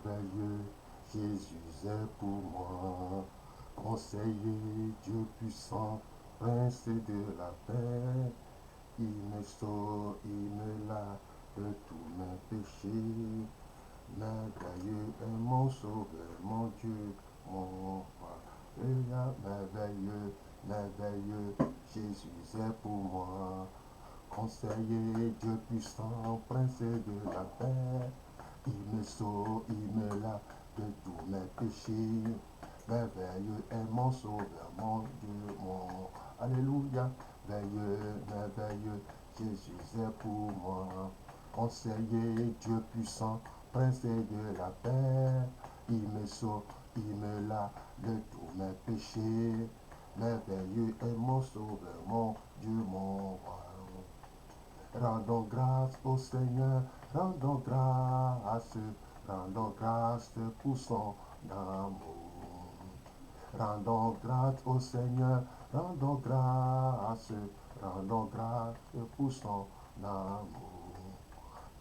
merveilleux, Jésus est pour moi. Conseiller, Dieu puissant, prince de la paix, il me sauve, il me lave de tous mes péchés. Merveilleux est mon sauveur, mon Dieu, mon roi. Merveilleux, merveilleux, Jésus est pour moi. Conseiller, Dieu puissant, prince de la paix, il me sauve, il me lave de tous mes péchés. Merveilleux est mon sauveur, mon Dieu, mon... Alléluia, merveilleux, merveilleux, Jésus est pour moi. Conseiller, Dieu puissant, prince de la paix, il me sauve, il me lave de tous mes péchés. Merveilleux est mon sauveur, mon Dieu, mon roi. Rendons grâce au Seigneur, rendons grâce, rendons grâce pour son amour. Rendons grâce au Seigneur, rendons grâce pour son amour.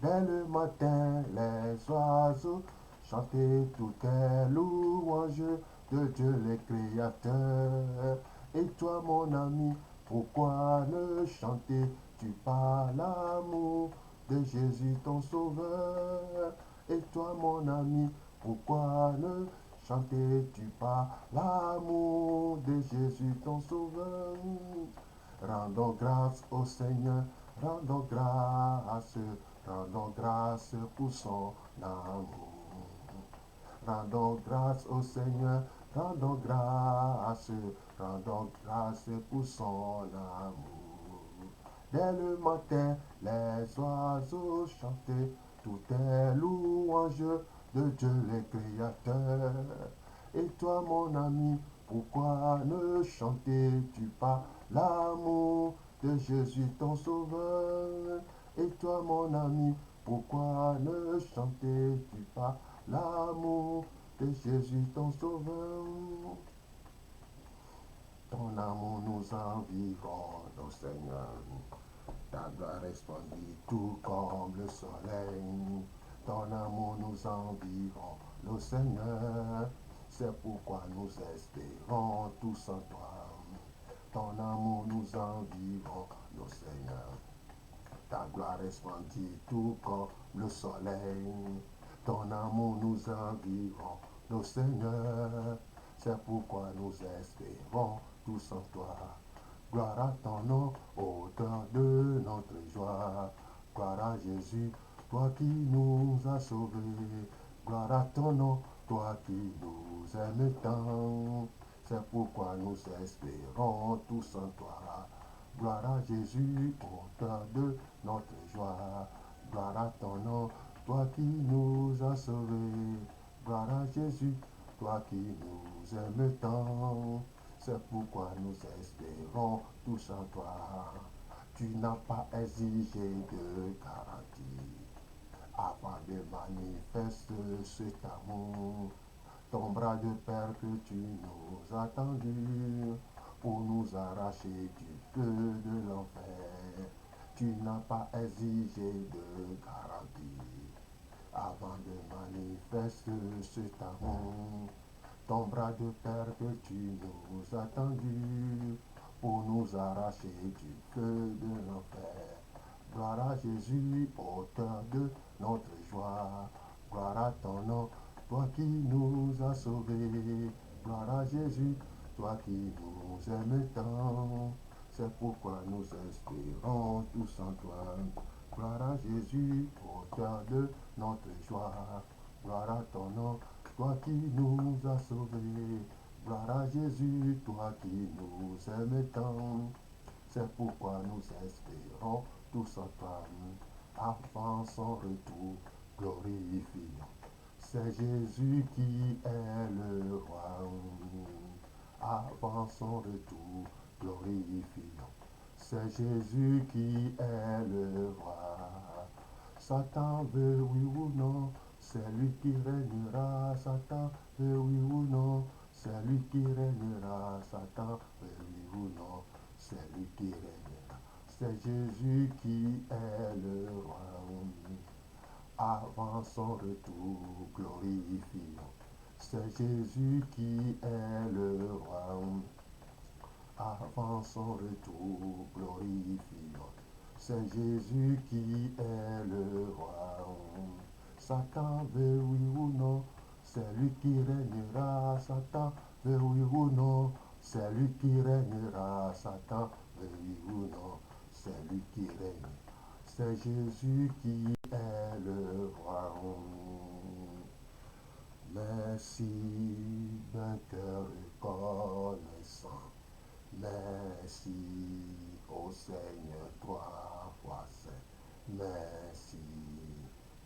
Dès le matin, les oiseaux chantaient toutes les louanges de Dieu le Créateur. Et toi, mon ami, pourquoi ne chantais-tu pas l'amour de Jésus ton Sauveur? Et toi, mon ami, pourquoi ne chantais-tu pas l'amour de Jésus ton Sauveur? Rendons grâce au Seigneur, rendons grâce pour son amour. Rendons grâce au Seigneur, rendons grâce pour son amour. Dès le matin, les oiseaux chantaient toutes les louanges de Dieu le Créateur. Et toi, mon ami, pourquoi ne chantais-tu pas l'amour de Jésus ton Sauveur? Et toi, mon ami, pourquoi ne chantais-tu pas l'amour de Jésus ton Sauveur? Ton amour nous environne, Seigneur. Ta gloire resplendit tout comme le soleil. Ton amour nous environne, Seigneur. C'est pourquoi nous espérons tous en toi. Ton amour nous environne, Seigneur. Ta gloire resplendit tout comme le soleil. Ton amour nous environne, Seigneur. C'est pourquoi nous espérons tous en toi. Gloire à ton nom, auteur de notre joie. Gloire à Jésus, toi qui nous as sauvés. Gloire à ton nom, toi qui nous aimes tant. C'est pourquoi nous espérons tous en toi. Gloire à Jésus, auteur de notre joie. Gloire à ton nom, toi qui nous as sauvés. Gloire à Jésus, toi qui nous aimes tant. C'est pourquoi nous espérons tous en toi. Tu n'as pas exigé de garantie afin de manifester cet amour. Ton bras de père que tu nous as tendu pour nous arracher du feu de l'enfer. Tu n'as pas exigé de garantie avant de manifester cet amour. Ton bras de père que tu nous as tendu pour nous arracher du feu de l'enfer. Gloire à Jésus, auteur de notre joie. Gloire à ton nom, toi qui nous as sauvés. Gloire à Jésus, toi qui nous aimes tant. C'est pourquoi nous espérons tous en toi. Gloire à Jésus, auteur de notre joie. Gloire à ton nom, toi qui nous as sauvés. Gloire à Jésus, toi qui nous aimes tant. C'est pourquoi nous espérons tous en toi. Avant son retour, glorifiant. C'est Jésus qui est le roi. Avant son retour, glorifiant. C'est Jésus qui est le roi. Satan veut oui ou non, c'est lui qui régnera. Satan veut oui ou non, c'est lui qui régnera. Satan veut oui ou non, c'est lui qui régnera. C'est Jésus qui est le roi. avant son retour glorifiant. C'est Jésus qui est le roi avant son retour glorifiant. C'est Jésus qui est le roi. Satan veut oui ou non, c'est lui qui régnera. Satan veut oui ou non, c'est lui qui régnera. Satan veut oui ou non, c'est lui qui règne. C'est Jésus qui est le roi. Merci d'un cœur reconnaissant. Merci au Seigneur trois fois saint. Merci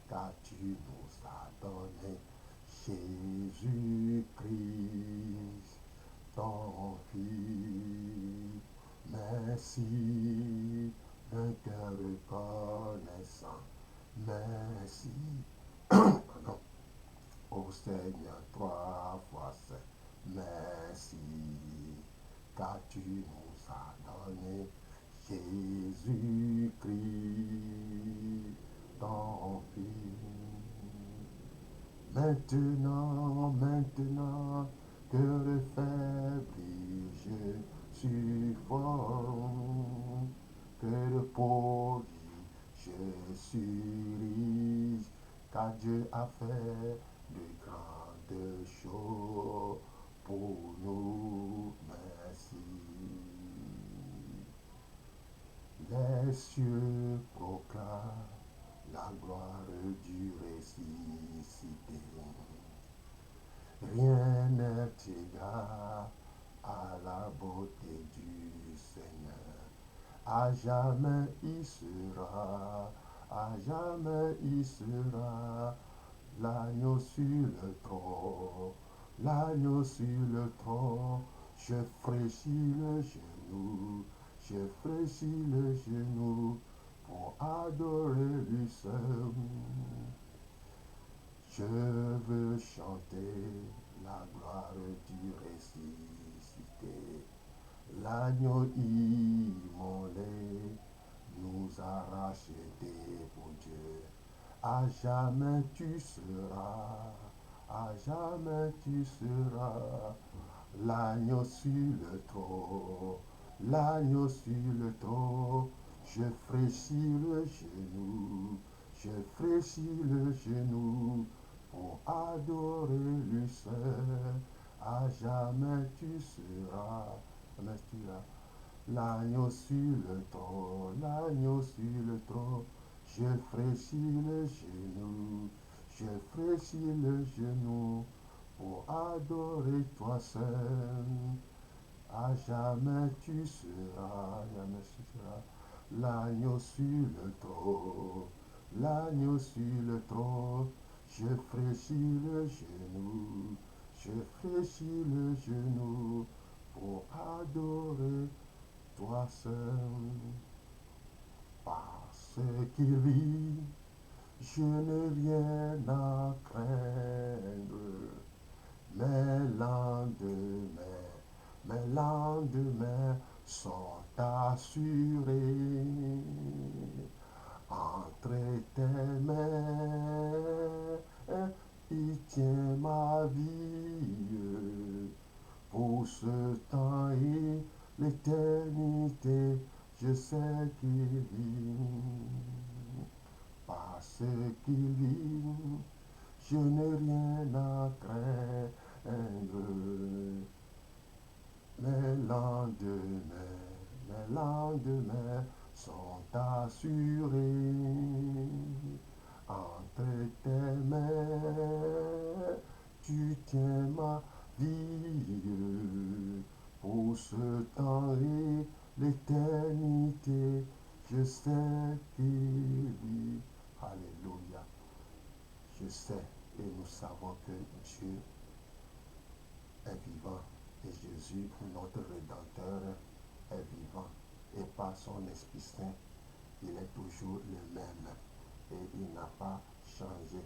car tu nous as donné Jésus-Christ, ton Fils. Merci d'un cœur reconnaissant. Merci pardon, au Seigneur trois fois saint. Merci car tu nous as donné Jésus-Christ, ton Fils. Maintenant que le faible je suis fort, que le pauvre je suis riche, car Dieu a fait de grandes choses pour nous. Merci. Les cieux proclament la gloire du ressuscité. Rien n'est égal à la beauté du Seigneur. À jamais il sera, à jamais il sera l'agneau sur le trône, l'agneau sur le trône. Je fléchis le genou, je fléchis le genou pour adorer lui seul. Je veux chanter la gloire du ressuscité. L'agneau immolé nous a rachetés pour Dieu. À jamais tu seras, à jamais tu seras l'agneau sur le trône, l'agneau sur le trône. Je fléchis le genou, je fléchis le genou pour adorer lui seul. À jamais tu seras, jamais tu seras l'agneau sur le trône, l'agneau sur le trône. Je fléchis le genou, je fléchis le genou pour adorer toi seul. À jamais tu seras, jamais tu seras l'agneau sur le trône, l'agneau sur le trône. Je fléchis le genou, je fléchis le genou pour adorer toi seul. Parce qu'il vit, je n'ai rien à craindre. Mes lendemains sont assurés. Entre tes mains, il tient ma vie. Pour ce temps et l'éternité, je sais qu'il vit. Parce qu'il vit, je n'ai rien à craindre. Mes lendemains sont assurés. Entre tes mains, tu tiens ma vie. Pour ce temps et l'éternité, je sais qu'il vit. Alléluia. Je sais et nous savons que Dieu est vivant et Jésus, notre Rédempteur, est vivant. Et par son Esprit Saint, il est toujours le même. Et il n'a pas changé.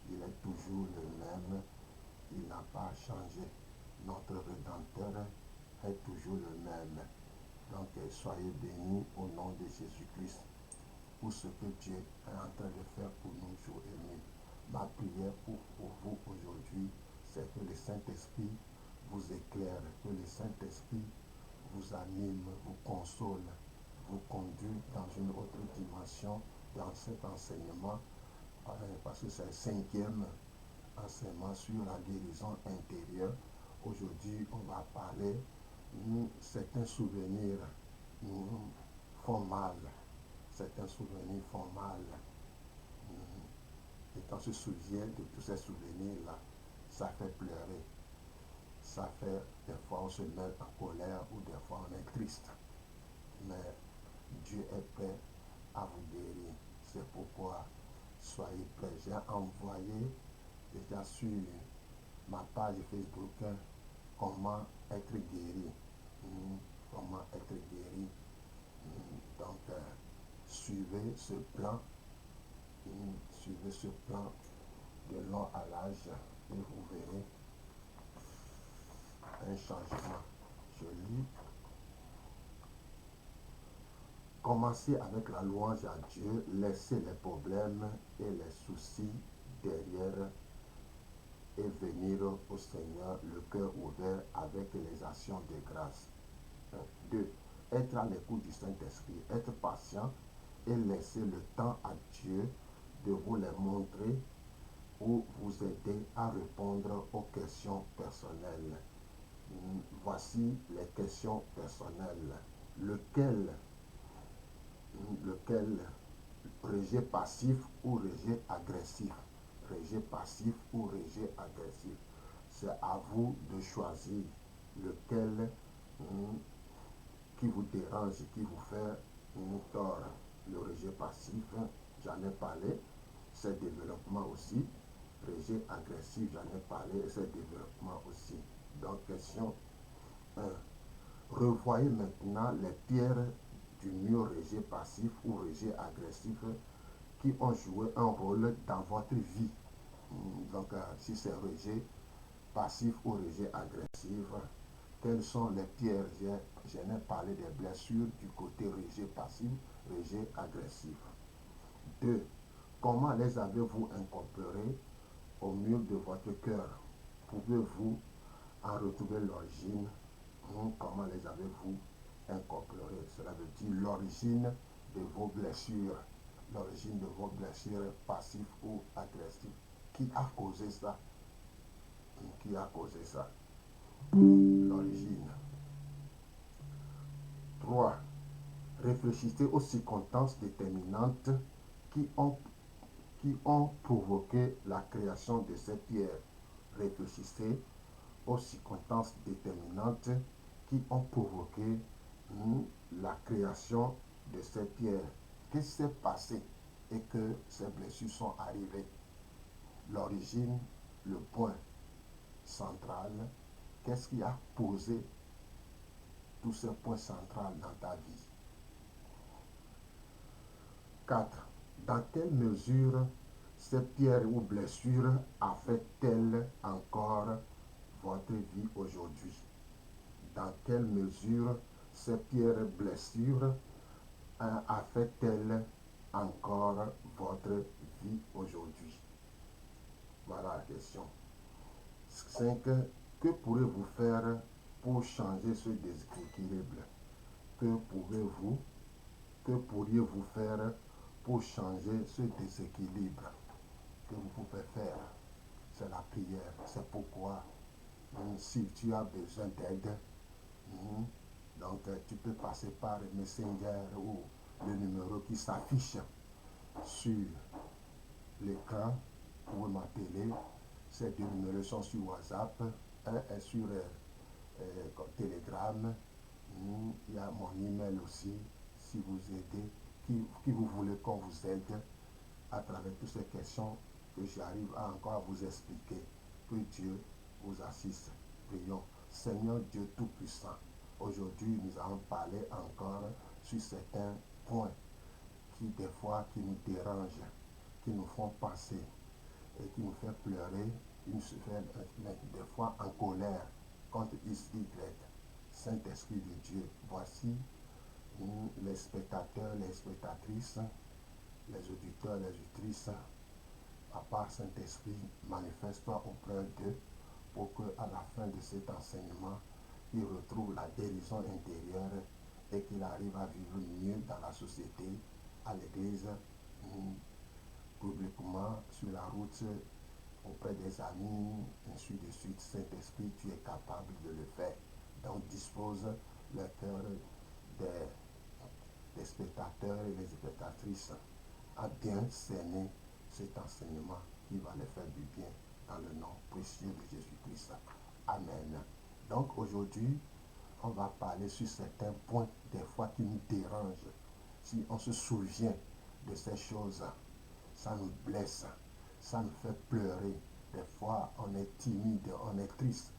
Il est toujours le même. Il n'a pas changé. Notre Rédempteur est toujours le même. Donc soyez bénis au nom de Jésus-Christ. pour ce que Dieu est en train de faire pour nous jour et nuit. Ma prière pour vous aujourd'hui, c'est que le Saint-Esprit vous éclaire, que le Saint-Esprit vous anime, vous console, vous conduit dans une autre dimension dans cet enseignement, parce que c'est le cinquième enseignement sur la guérison intérieure. Aujourd'hui, on va parler, certains souvenirs nous font mal. Certains souvenirs font mal. Et quand on se souvient de tous ces souvenirs-là, ça fait pleurer. Ça fait, des fois on se met en colère ou des fois on est triste. Mais Dieu est prêt à vous guérir. C'est pourquoi soyez prêts. J'ai envoyé déjà sur ma page Facebook comment être guéri. Comment être guéri. Donc, suivez ce plan. Suivez ce plan de long à l'âge et vous verrez un changement. Je lis. Commencez avec la louange à Dieu, laissez les problèmes et les soucis derrière et venir au Seigneur le cœur ouvert avec les actions de grâce. 2. Être à l'écoute du Saint-Esprit, être patient et laisser le temps à Dieu de vous les montrer ou vous aider à répondre aux questions personnelles. Voici les questions personnelles. Lequel rejet passif ou rejet agressif? Rejet passif ou rejet agressif? C'est à vous de choisir lequel qui vous dérange, qui vous fait tort. Le rejet passif, j'en ai parlé, c'est développement aussi. Rejet agressif, j'en ai parlé, c'est développement aussi. Donc, question 1. Revoyez maintenant les pierres du mur rejet passif ou rejet agressif qui ont joué un rôle dans votre vie. Donc, si c'est rejet passif ou rejet agressif, quelles sont les pierres? J'en ai parlé des blessures du côté rejet passif, rejet agressif. 2. Comment les avez-vous incorporées au mur de votre cœur? Pouvez-vous en retrouver l'origine? Comment les avez-vous incorporées? Cela veut dire l'origine de vos blessures. L'origine de vos blessures passives ou agressives. Qui a causé ça? Qui a causé ça? L'origine. 3. Réfléchissez aux circonstances déterminantes qui ont provoqué la création de ces pierres. Réfléchissez aux circonstances déterminantes qui ont provoqué la création de ces pierres. Qu'est-ce qui s'est passé et que ces blessures sont arrivées? L'origine, le point central. Qu'est-ce qui a posé tous ces points centraux dans ta vie? 4. Dans quelle mesure ces pierres ou blessures affectent-elles encore votre vie aujourd'hui? Dans quelle mesure ces pierres blessures affectent-elles encore votre vie aujourd'hui? Voilà la question. 5. Que pourrez-vous faire pour changer ce déséquilibre? Que pourriez-vous faire pour changer ce déséquilibre? Que vous pouvez faire? C'est la prière. C'est pourquoi si tu as besoin d'aide, donc tu peux passer par Messenger ou le numéro qui s'affiche sur l'écran. Vous pouvez m'appeler. Ces deux numéros sont sur WhatsApp. Un est sur Telegram. Il y a mon email aussi. Si vous aidez, qui vous voulez qu'on vous aide à travers toutes ces questions que j'arrive encore à vous expliquer. Que Dieu vous assiste. Prions. Seigneur Dieu Tout-Puissant, aujourd'hui nous allons parler encore sur certains points qui des fois qui nous dérangent, qui nous font penser et qui nous fait pleurer, qui nous fait des fois en colère contre XY. Saint-Esprit de Dieu, voici les spectateurs, les spectatrices les auditeurs, les auditrices, à part Saint-Esprit, manifeste-toi auprès d'eux pour qu'à la fin de cet enseignement, ils retrouvent la guérison intérieure et qu'ils arrivent à vivre mieux dans la société, à l'église, publiquement, sur la route, auprès des amis, ainsi de suite. Saint-Esprit, tu es capable de le faire. Donc dispose le cœur des spectateurs et des spectatrices à bien cerner cet enseignement qui va les faire du bien dans le nom précieux de Jésus-Christ. Amen. Donc aujourd'hui, on va parler sur certains points des fois qui nous dérangent. Si on se souvient de ces choses, ça nous blesse, ça nous fait pleurer. Des fois, on est timide, on est triste.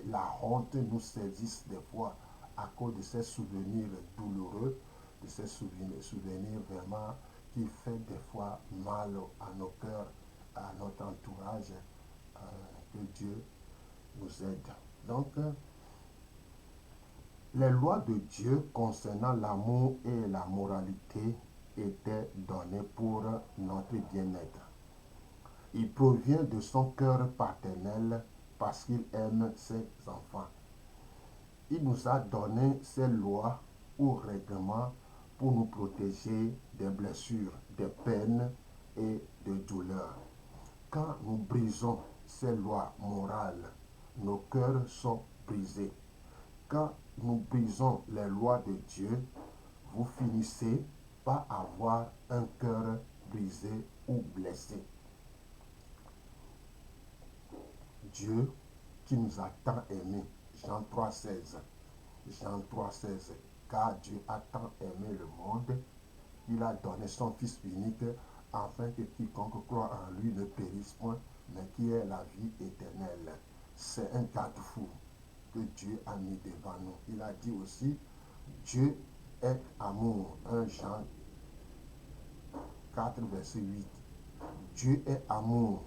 La honte nous saisit des fois à cause de ces souvenirs douloureux, de ces souvenirs vraiment qui fait des fois mal à nos cœurs, à notre entourage. Que Dieu nous aide. Donc, les lois de Dieu concernant l'amour et la moralité étaient données pour notre bien-être. Il provient de son cœur paternel parce qu'il aime ses enfants. Il nous a donné ces lois ou règlements pour nous protéger des blessures, des peines et des douleurs. Quand nous brisons ces lois morales, nos cœurs sont brisés. Quand nous brisons les lois de Dieu, vous finissez par avoir un cœur brisé ou blessé. Dieu qui nous a tant aimés, Jean 3,16. Jean 3,16. Car Dieu a tant aimé le monde, il a donné son Fils unique, afin que quiconque croit en lui ne périsse point, mais qui ait la vie éternelle. C'est un garde-fou que Dieu a mis devant nous. Il a dit aussi, Dieu est amour. 1 Jean 4, verset 8. Dieu est amour.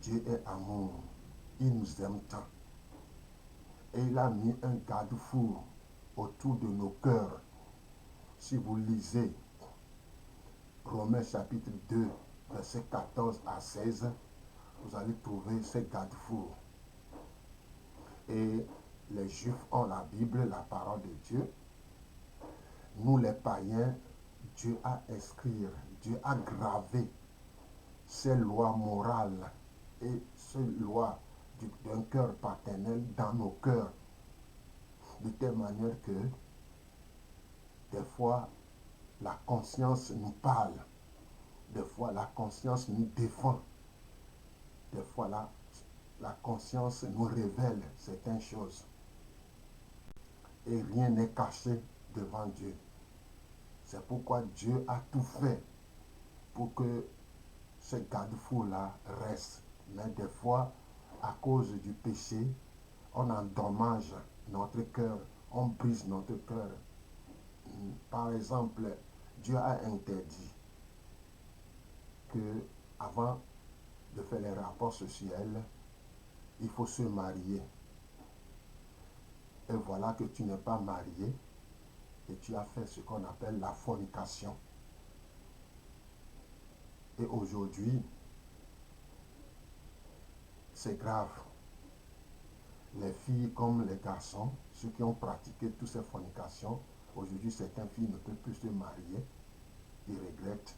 Dieu est amour. Il nous aime tant. Et il a mis un garde-fou autour de nos cœurs. Si vous lisez Romains chapitre 2, verset 14 à 16, vous allez trouver ces garde-fous. Et les Juifs ont la Bible, la parole de Dieu. Nous les païens, Dieu a inscrit, Dieu a gravé ces lois morales et ces lois d'un cœur paternel dans nos cœurs, de telle manière que des fois la conscience nous parle, des fois la conscience nous défend, des fois la conscience nous révèle certaines choses. Et rien n'est caché devant Dieu. C'est pourquoi Dieu a tout fait pour que ce garde-fou-là reste. Mais des fois, à cause du péché, on endommage notre cœur, on brise notre cœur. Par exemple, Dieu a interdit que, avant de faire les rapports sexuels, il faut se marier. Et voilà que tu n'es pas marié et tu as fait ce qu'on appelle la fornication. Et aujourd'hui, c'est grave. Les filles comme les garçons, ceux qui ont pratiqué toutes ces fornications, aujourd'hui certaines filles ne peuvent plus se marier, ils regrettent.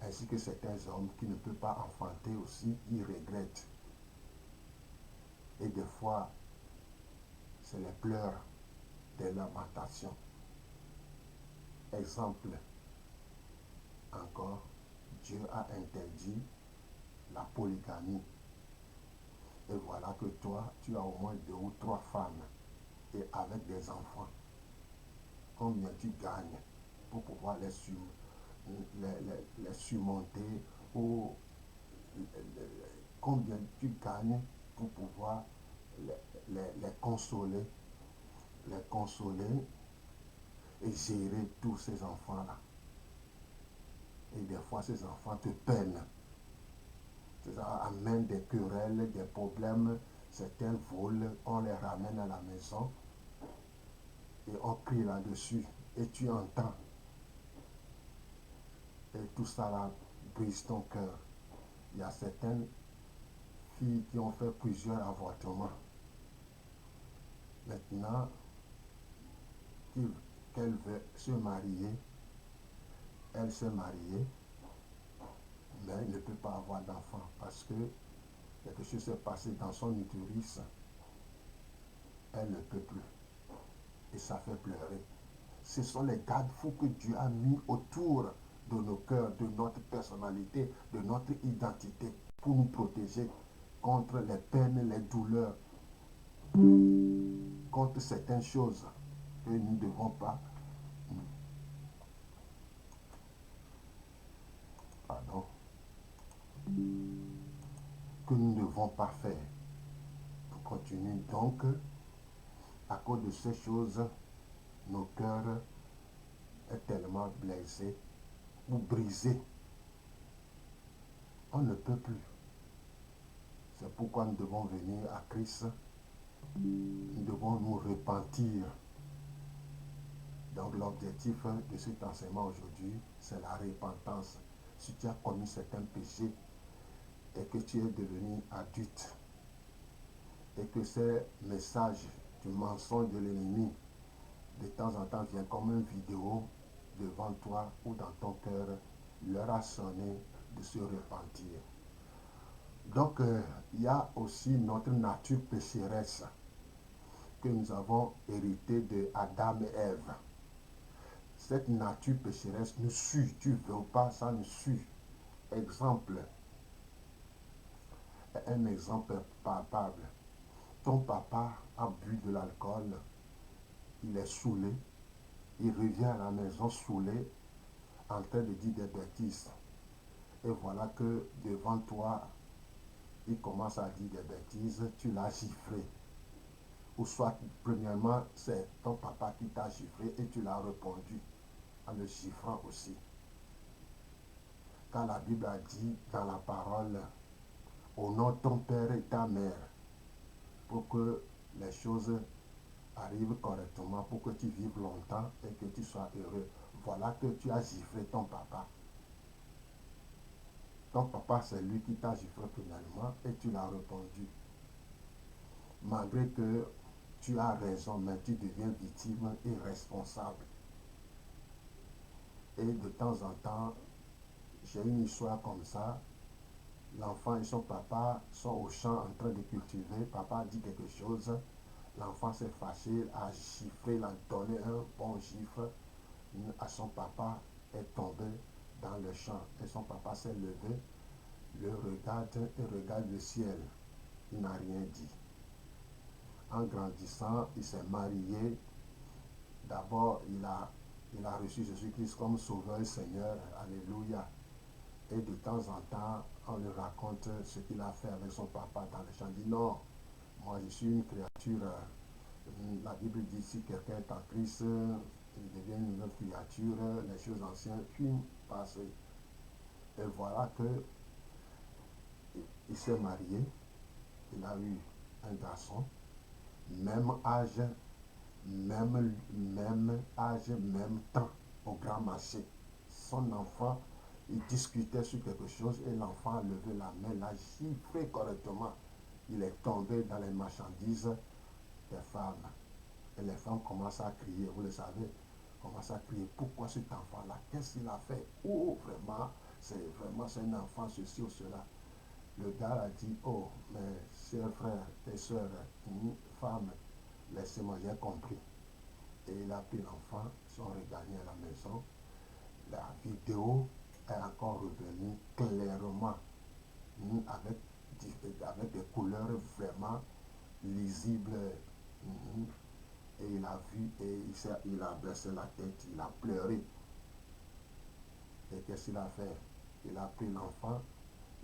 Ainsi que certains hommes qui ne peuvent pas enfanter aussi, ils regrettent. Et des fois, c'est les pleurs des lamentations. Exemple, encore, Dieu a interdit la polygamie. Et voilà que toi, tu as au moins 2 ou 3 femmes et avec des enfants. Combien tu gagnes pour pouvoir les surmonter ou combien tu gagnes pour pouvoir les consoler et gérer tous ces enfants-là. Et des fois, ces enfants te peinent. Ça amène des querelles, des problèmes. Certains volent, on les ramène à la maison et on crie là-dessus. Et tu entends. Et tout ça là brise ton cœur. Il y a certaines filles qui ont fait plusieurs avortements. Maintenant, qu'elle veut se marier, elle s'est mariée, mais elle ne peut pas avoir d'enfant parce que quelque chose s'est passé dans son utérus. Elle ne peut plus. Et ça fait pleurer. Ce sont les garde-fous que Dieu a mis autour de nos cœurs, de notre personnalité, de notre identité, pour nous protéger contre les peines, les douleurs, contre certaines choses que nous ne devons pas, pardon, que nous ne devons pas faire. On continue donc, à cause de ces choses, nos cœurs est tellement blessés ou brisés. On ne peut plus. C'est pourquoi nous devons venir à Christ. Nous devons nous repentir. Donc l'objectif de cet enseignement aujourd'hui, c'est la repentance. Si tu as commis certains péchés et que tu es devenu adulte et que ces messages du mensonge de l'ennemi de temps en temps viennent comme une vidéo devant toi ou dans ton cœur, leur a sonné de se repentir. Donc il y a aussi notre nature pécheresse que nous avons héritée de Adam et Ève. Cette nature pécheresse nous suit, tu ne veux pas, ça nous suit. Exemple, un exemple palpable. Ton papa a bu de l'alcool, il est saoulé, il revient à la maison saoulé, en train de dire des bêtises. Et voilà que devant toi, il commence à dire des bêtises, tu l'as giflé. Ou soit, premièrement, c'est ton papa qui t'a giflé et tu l'as répondu en le giflant aussi. Quand la Bible a dit dans la parole, honore ton père et ta mère, pour que les choses arrivent correctement, pour que tu vives longtemps et que tu sois heureux. Voilà que tu as giflé ton papa. Ton papa, c'est lui qui t'a giflé premièrement et tu l'as répondu. Malgré que tu as raison, mais tu deviens victime et responsable. Et de temps en temps, j'ai une histoire comme ça. L'enfant et son papa sont au champ en train de cultiver. Papa dit quelque chose. L'enfant s'est fâché, a giflé, il a donné un bon gifle à son papa, est tombé dans le champ. Et son papa s'est levé, le regarde et regarde le ciel. Il n'a rien dit. En grandissant, il s'est marié. D'abord, il a reçu Jésus-Christ comme Sauveur et Seigneur. Alléluia. Et de temps en temps, on lui raconte ce qu'il a fait avec son papa dans le champ. Il dit non, moi je suis une créature. La Bible dit si quelqu'un est en Christ, il devient une nouvelle créature, les choses anciennes finissent passées. Et voilà que il s'est marié, il a eu un garçon, même âge, même âge, même temps au grand marché. Son enfant, il discutait sur quelque chose et l'enfant a levé la main, l'a giflé correctement. Il est tombé dans les marchandises des femmes. Et les femmes commencent à crier, vous le savez, commencent à crier, pourquoi cet enfant-là, qu'est-ce qu'il a fait? Oh, vraiment, c'est un enfant, ceci ou cela. Le gars a dit, oh, mes chers frères et sœurs, femmes, laissez-moi, j'ai compris. Et il a pris l'enfant, ils sont regagnés à la maison. La vidéo est encore revenue clairement, avec, avec des couleurs vraiment lisibles. Et il a vu et il a baissé la tête, il a pleuré. Et qu'est-ce qu'il a fait? Il a pris l'enfant,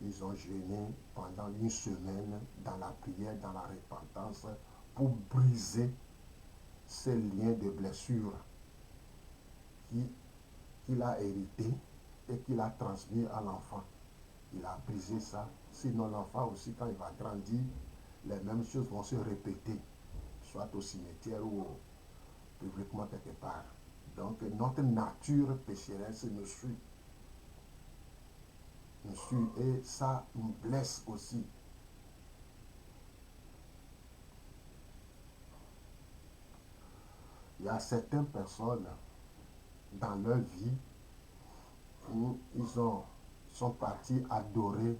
ils ont jeûné pendant une semaine dans la prière, dans la repentance, pour briser ces liens de blessure qu'il a hérité et qu'il a transmis à l'enfant. Il a brisé ça. Sinon l'enfant aussi, quand il va grandir, les mêmes choses vont se répéter, soit au cimetière ou publiquement quelque part. Donc notre nature pécheresse nous suit. nous suit et ça nous blesse aussi. Il y a certaines personnes dans leur vie où ils sont partis adorer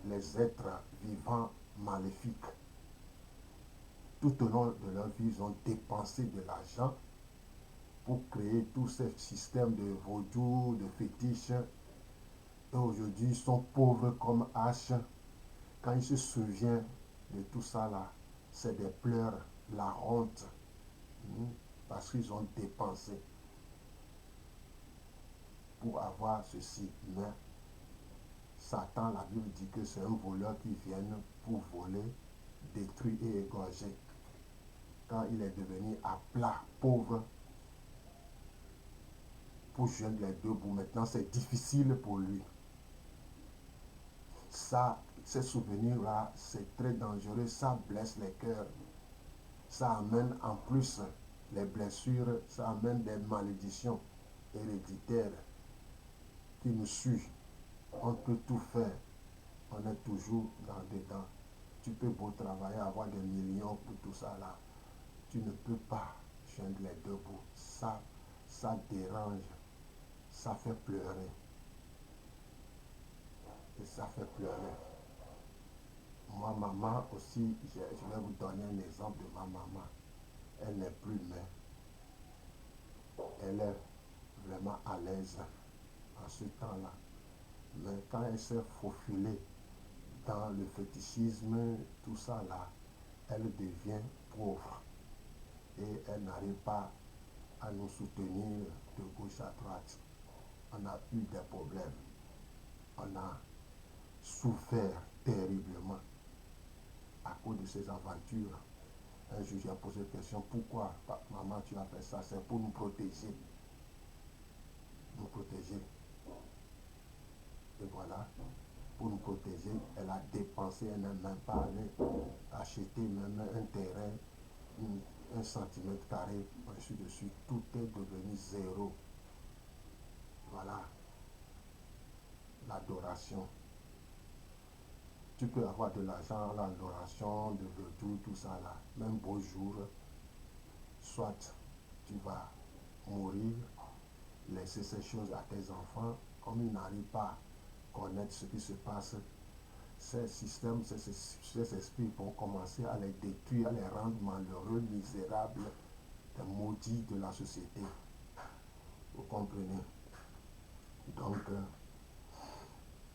les êtres vivants maléfiques. Tout au long de leur vie, ils ont dépensé de l'argent pour créer tous ces systèmes de vaudou, de fétiches. Et aujourd'hui, ils sont pauvres comme H. Quand ils se souviennent de tout ça là, c'est des pleurs, la honte, parce qu'ils ont dépensé pour avoir ceci. Mais Satan, la Bible dit que c'est un voleur qui vient pour voler, détruire et égorger. Quand il est devenu à plat, pauvre, pour joindre les deux bouts, maintenant c'est difficile pour lui. Ça, ces souvenirs-là, c'est très dangereux, ça blesse les cœurs. Ça amène en plus les blessures, ça amène des malédictions héréditaires qui nous suivent. On peut tout faire, on est toujours dedans. Tu peux beau travailler, avoir des millions pour tout ça là. Tu ne peux pas joindre les deux bouts. Ça dérange, ça fait pleurer. Et ça fait pleurer. Moi, maman aussi, je vais vous donner un exemple de ma maman. Elle n'est plus, mais elle est vraiment à l'aise en ce temps-là. Mais quand elle s'est faufilée dans le fétichisme, tout ça là, elle devient pauvre. Et elle n'arrive pas à nous soutenir de gauche à droite. On a eu des problèmes. On a souffert terriblement à cause de ces aventures. Un jour, a posé la question, pourquoi maman tu as fait ça? C'est pour nous protéger. Nous protéger. Et voilà, pour nous protéger, elle a dépensé, elle n'a même pas allé acheter même un terrain, un centimètre carré, ainsi de suite. Tout est devenu zéro. Voilà, l'adoration. Tu peux avoir de l'argent, l'adoration, de tout ça là. Même beau jour, soit tu vas mourir, laisser ces choses à tes enfants, comme ils n'arrivent pas à connaître ce qui se passe. Ces systèmes, ces esprits vont commencer à les détruire, à les rendre malheureux, misérables, des maudits de la société. Vous comprenez? Donc,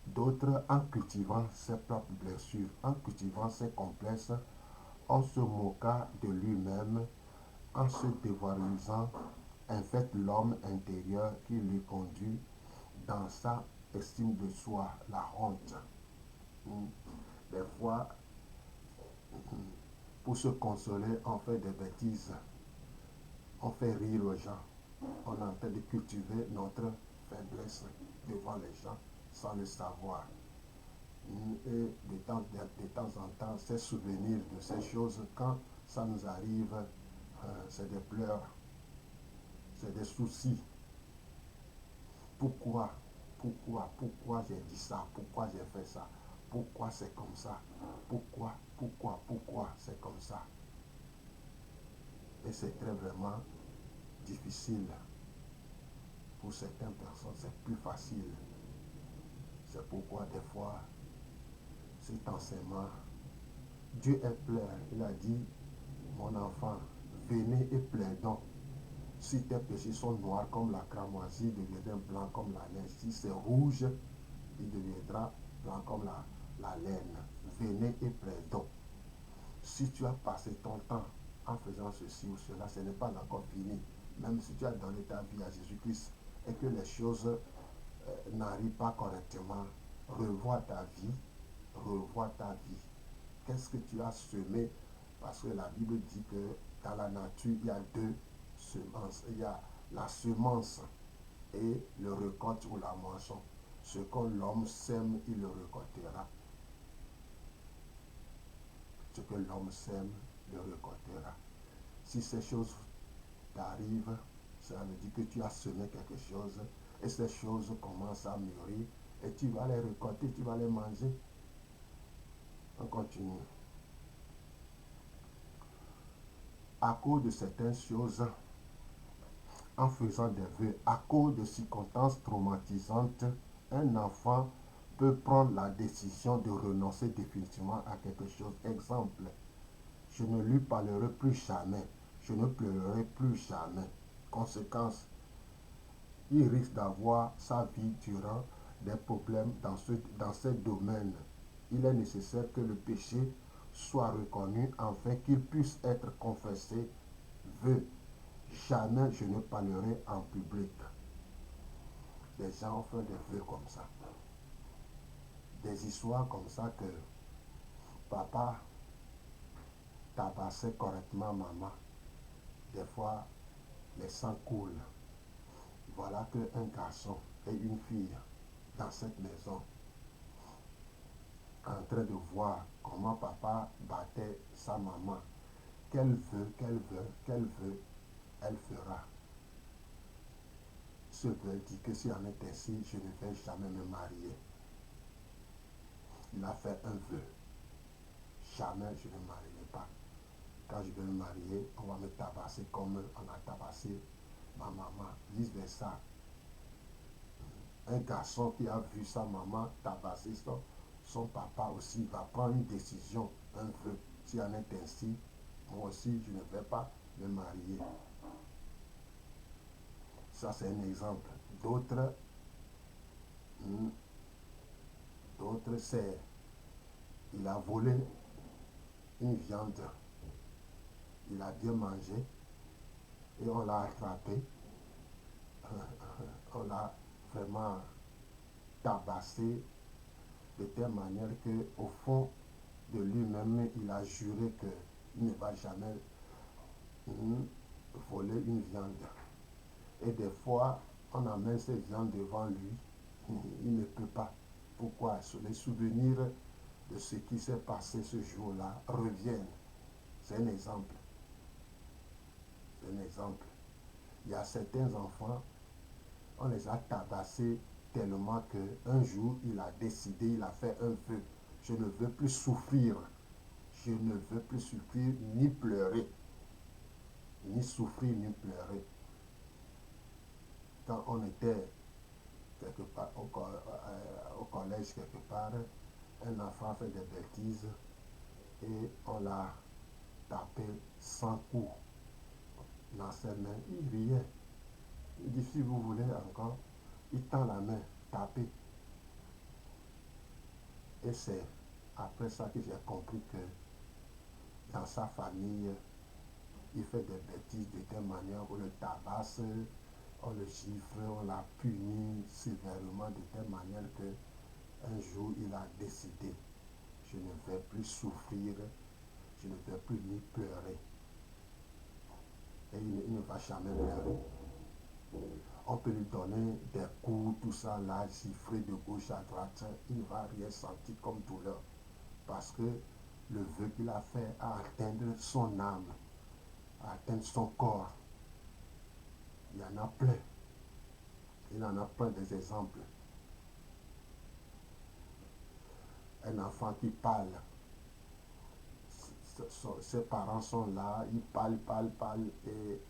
d'autres, en cultivant ses propres blessures, en cultivant ses complexes, on se moqua de lui-même, en se dévalorisant, en fait l'homme intérieur qui lui conduit dans sa estime de soi, la honte. Des fois, pour se consoler, on fait des bêtises, on fait rire aux gens, on est en train de cultiver notre faiblesse devant les gens sans le savoir. Et de temps en temps, ces souvenirs de ces choses, quand ça nous arrive, c'est des pleurs, c'est des soucis. Pourquoi j'ai dit ça? Pourquoi j'ai fait ça? Pourquoi c'est comme ça? Pourquoi c'est comme ça? Et c'est très vraiment difficile. Pour certaines personnes, c'est plus facile. C'est pourquoi des fois, cet enseignement, Dieu est plein. Il a dit, mon enfant, venez et plaidons. Si tes péchés sont noirs comme la cramoisie, ils deviendront blancs comme la neige. Si c'est rouge, il deviendra blanc comme la laine. Venez et plaidons. Si tu as passé ton temps en faisant ceci ou cela, ce n'est pas encore fini. Même si tu as donné ta vie à Jésus-Christ et que les choses n'arrivent pas correctement, revois ta vie, revois ta vie. Qu'est-ce que tu as semé? Parce que la Bible dit que dans la nature, il y a deux semences. Il y a la semence et le récolte ou la moisson. Ce que l'homme sème, il le récoltera. Ce que l'homme sème, le récoltera. Si ces choses t'arrivent, ça veut dire que tu as semé quelque chose Et ces choses commencent à mûrir. Et tu vas les récolter, tu vas les manger. On continue. À cause de certaines choses, en faisant des vœux, à cause de circonstances traumatisantes, un enfant peut prendre la décision de renoncer définitivement à quelque chose. Exemple, je ne lui parlerai plus jamais, je ne pleurerai plus jamais. Conséquence, il risque d'avoir sa vie durant des problèmes dans ce domaine. Il est nécessaire que le péché soit reconnu afin qu'il puisse être confessé. Vœu, jamais je ne parlerai en public. Des gens font des vœux comme ça. Des histoires comme ça que papa tabassait correctement maman. Des fois, les sangs coulent. Voilà qu'un garçon et une fille dans cette maison en train de voir comment papa battait sa maman. Quel vœu elle fera. Ce vœu dit que si en est ainsi, je ne vais jamais me marier. Il a fait un vœu. Jamais je ne me marierai pas. Quand je vais me marier, on va me tabasser comme on a tabassé ma maman. Vice versa. Un garçon qui a vu sa maman tabasser son papa aussi va prendre une décision, un vœu. Si en est ainsi, moi aussi je ne vais pas me marier. Ça c'est un exemple. D'autres, c'est il a volé une viande. Il a bien mangé et on l'a attrapé. On l'a vraiment tabassé de telle manière qu'au fond de lui-même, il a juré qu'il ne va jamais voler une viande. Et des fois, on amène ces viandes devant lui, il ne peut pas. Pourquoi? Les souvenirs de ce qui s'est passé ce jour-là reviennent. C'est un exemple. C'est un exemple. Il y a certains enfants, on les a tabassés tellement qu'un jour, il a décidé, il a fait un vœu. Je ne veux plus souffrir. Je ne veux plus souffrir ni pleurer. Ni souffrir ni pleurer. Quand on était quelque part au collège quelque part, un enfant fait des bêtises et on l'a tapé 100 coups dans ses mains. Il riait. Il dit si vous voulez encore, il tend la main, tapez. Et c'est après ça que j'ai compris que dans sa famille, il fait des bêtises de telle manière qu'on le tabasse, on le gifle, on l'a puni sévèrement de telle manière que un jour il a décidé, je ne vais plus souffrir, je ne vais plus ni pleurer. Et il ne va jamais pleurer. On peut lui donner des coups, tout ça, là, gifler de gauche à droite, il ne va rien sentir comme douleur. Parce que le vœu qu'il a fait a atteindre son âme, a atteindre son corps. Il y en a plein. Il en a plein des exemples. Un enfant qui parle, ses parents sont là, ils parlent, et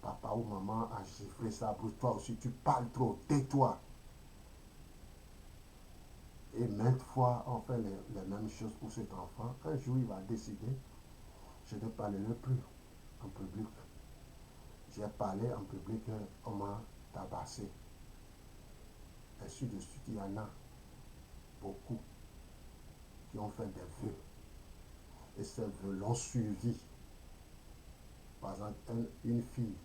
papa ou maman a giflé ça, toi aussi tu parles trop, tais-toi. Et maintes fois, on fait les mêmes choses pour cet enfant. Un jour, il va décider, je ne parlerai plus en public. J'ai parlé en public, on m'a tabassé. Ainsi de suite, il y en a beaucoup qui ont fait des vœux. Et ces vœux l'ont suivi. Par exemple, une fille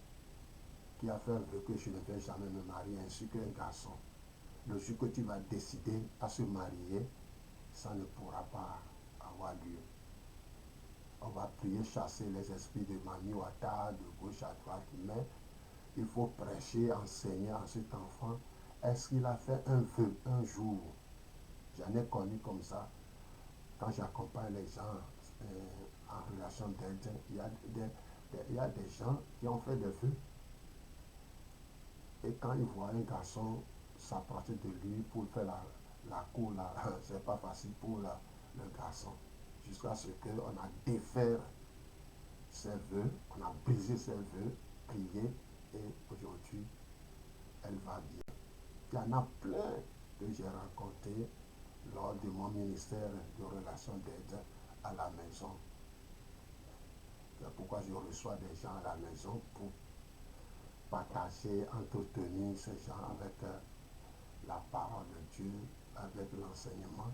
qui a fait un vœu que je ne vais jamais me marier, ainsi qu'un garçon. Le jour que tu vas décider à se marier, ça ne pourra pas avoir lieu. On va prier, chasser les esprits de Mami Wata, de gauche à droite, mais il faut prêcher, enseigner à cet enfant. Est-ce qu'il a fait un vœu un jour? J'en ai connu comme ça. Quand j'accompagne les gens en relation d'aide, il y a des gens qui ont fait des vœux. Et quand il voit un garçon s'approcher de lui pour faire la cour, là, c'est pas facile pour le garçon. Jusqu'à ce qu'on a défait ses voeux, on a brisé ses voeux, prié, et aujourd'hui, elle va bien. Il y en a plein que j'ai rencontrés lors de mon ministère de relations d'aide à la maison. C'est pourquoi je reçois des gens à la maison pour partager, entretenir ces gens avec la parole de Dieu, avec l'enseignement,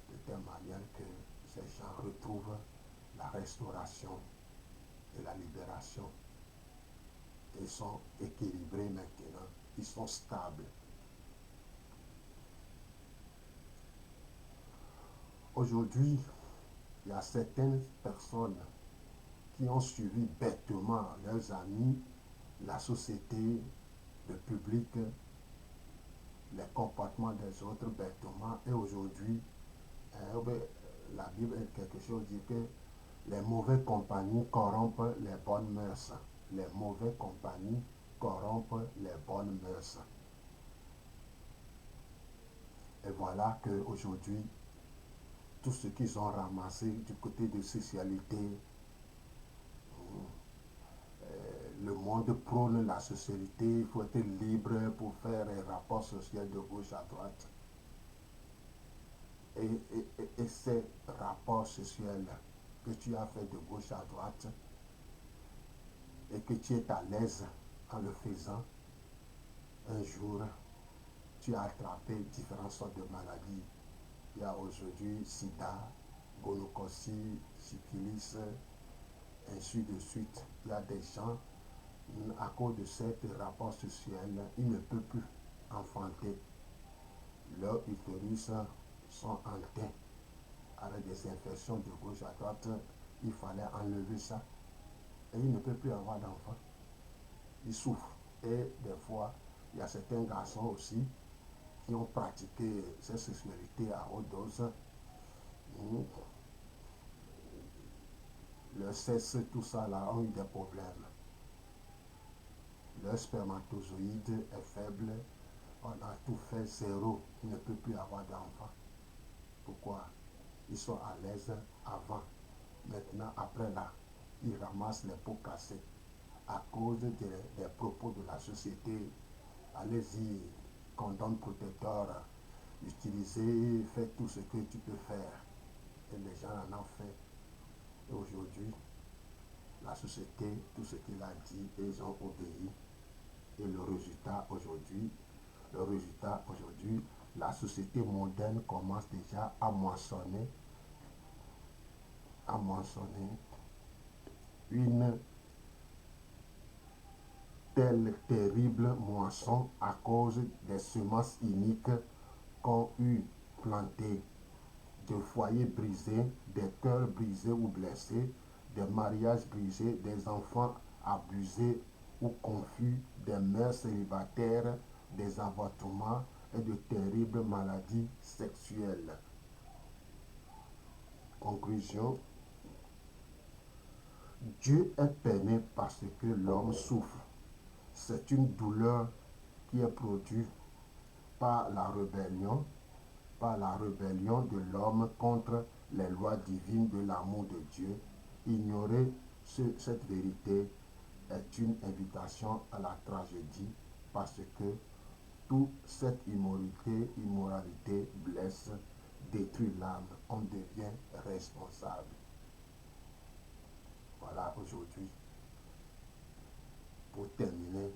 de telle manière que ces gens retrouvent la restauration et la libération. Ils sont équilibrés maintenant, ils sont stables. Aujourd'hui, il y a certaines personnes qui ont suivi bêtement leurs amis, la société, le public, les comportements des autres bêtement. Et aujourd'hui, la Bible est quelque chose dit que les mauvaises compagnies corrompent les bonnes mœurs. Les mauvaises compagnies corrompent les bonnes mœurs. Et voilà qu'aujourd'hui, tout ce qu'ils ont ramassé du côté de sexualité, le monde prône la socialité, il faut être libre pour faire un rapport social de gauche à droite. Et ces rapports sexuels que tu as fait de gauche à droite et que tu es à l'aise en le faisant, un jour, tu as attrapé différentes sortes de maladies. Il y a aujourd'hui sida, gonococcie, syphilis, ainsi de suite. Il y a des gens, à cause de ces rapports sexuels, ils ne peuvent plus enfanter. Leurs utérus sont enteints avec des infections de gauche à droite. Il fallait enlever ça. Et ils ne peuvent plus avoir d'enfants. Ils souffrent. Et des fois, il y a certains garçons aussi qui ont pratiqué cette sexualité à haute dose. Le sexe, tout ça là, ont eu des problèmes. Leur spermatozoïde est faible. On a tout fait zéro. Il ne peut plus avoir d'enfants. Pourquoi? Ils sont à l'aise avant. Maintenant, après là, ils ramassent les pots cassés à cause des propos de la société. Allez-y, condom protecteur, utilisez, faites tout ce que tu peux faire. Et les gens en ont fait. Et aujourd'hui, la société, tout ce qu'il a dit, ils ont obéi. Et le résultat aujourd'hui, la société moderne commence déjà à moissonner une telle terrible moisson à cause des semences iniques qu'ont eu plantées, de foyers brisés, des cœurs brisés ou blessés, des mariages brisés, des enfants abusés ou confus, des mères célibataires, des avortements et de terribles maladies sexuelles. Conclusion, Dieu est peiné parce que l'homme souffre. C'est une douleur qui est produite par la rébellion de l'homme contre les lois divines de l'amour de Dieu. Ignorer cette vérité est une invitation à la tragédie parce que toute cette immoralité blesse, détruit l'âme. On devient responsable. Voilà aujourd'hui. Pour terminer,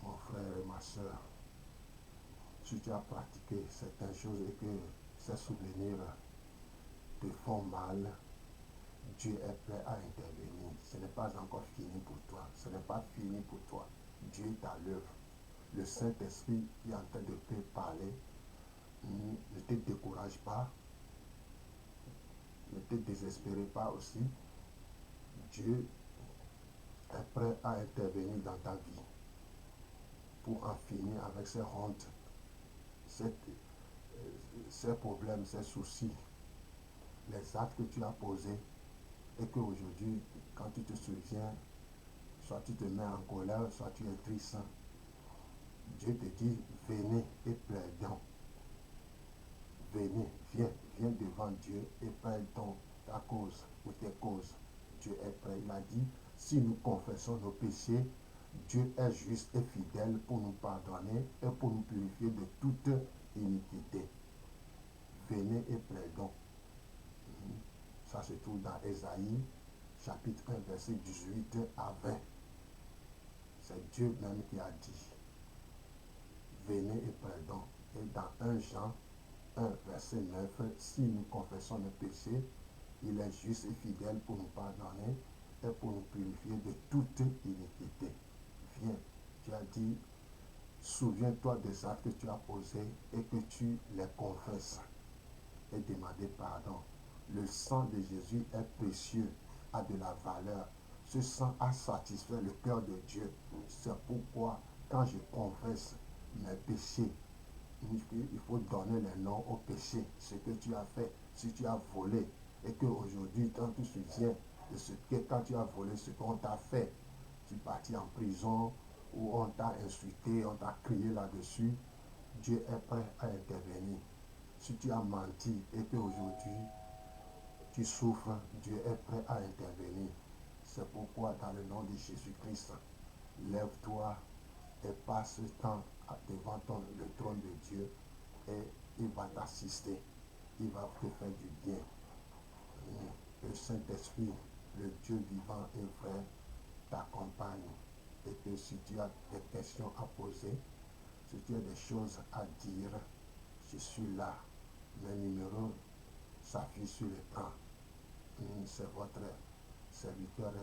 mon frère et ma soeur, si tu as pratiqué certaines choses et que ces souvenirs te font mal, Dieu est prêt à intervenir. Ce n'est pas encore fini pour toi. Ce n'est pas fini pour toi. Dieu est à l'œuvre. Le Saint-Esprit qui est en train de te parler, ne te décourage pas, ne te désespère pas aussi. Dieu est prêt à intervenir dans ta vie pour en finir avec ces hontes, ces problèmes, ces soucis, les actes que tu as posés et qu'aujourd'hui, quand tu te souviens, soit tu te mets en colère, soit tu es triste. Dieu te dit, venez et plaidons. Venez, viens devant Dieu et plaide ta cause ou tes causes. Dieu est prêt. Il a dit, si nous confessons nos péchés, Dieu est juste et fidèle pour nous pardonner et pour nous purifier de toute iniquité. Venez et plaidons. Ça se trouve dans Ésaïe, chapitre 1, verset 18 à 20. C'est Dieu même qui a dit, venez et plaidons. Et dans 1 Jean 1, verset 9, si nous confessons nos péchés, il est juste et fidèle pour nous pardonner et pour nous purifier de toute iniquité. Viens, tu as dit, souviens-toi des actes que tu as posés et que tu les confesses et demander pardon. Le sang de Jésus est précieux, a de la valeur. Ce sang a satisfait le cœur de Dieu. C'est pourquoi, quand je confesse mes péchés, il faut donner les noms aux péchés, ce que tu as fait, si tu as volé, et qu'aujourd'hui, quand tu te souviens de ce que quand tu as volé, ce qu'on t'a fait, tu es parti en prison, ou on t'a insulté, on t'a crié là-dessus, Dieu est prêt à intervenir. Si tu as menti et qu'aujourd'hui tu souffres, Dieu est prêt à intervenir. C'est pourquoi, dans le nom de Jésus-Christ, lève-toi et passe temps devant le trône de Dieu et il va t'assister. Il va te faire du bien. Le Saint-Esprit, le Dieu vivant et vrai, t'accompagne. Et que si tu as des questions à poser, si tu as des choses à dire, je suis là. Mes numéros s'affichent sur l'écran. C'est votre serviteur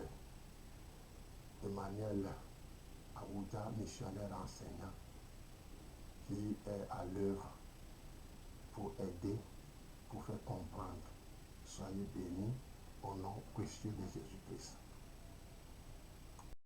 Emmanuel Aouda, missionnaire enseignant, qui est à l'œuvre pour aider, pour faire comprendre. Soyez bénis au nom précieux de Jésus-Christ.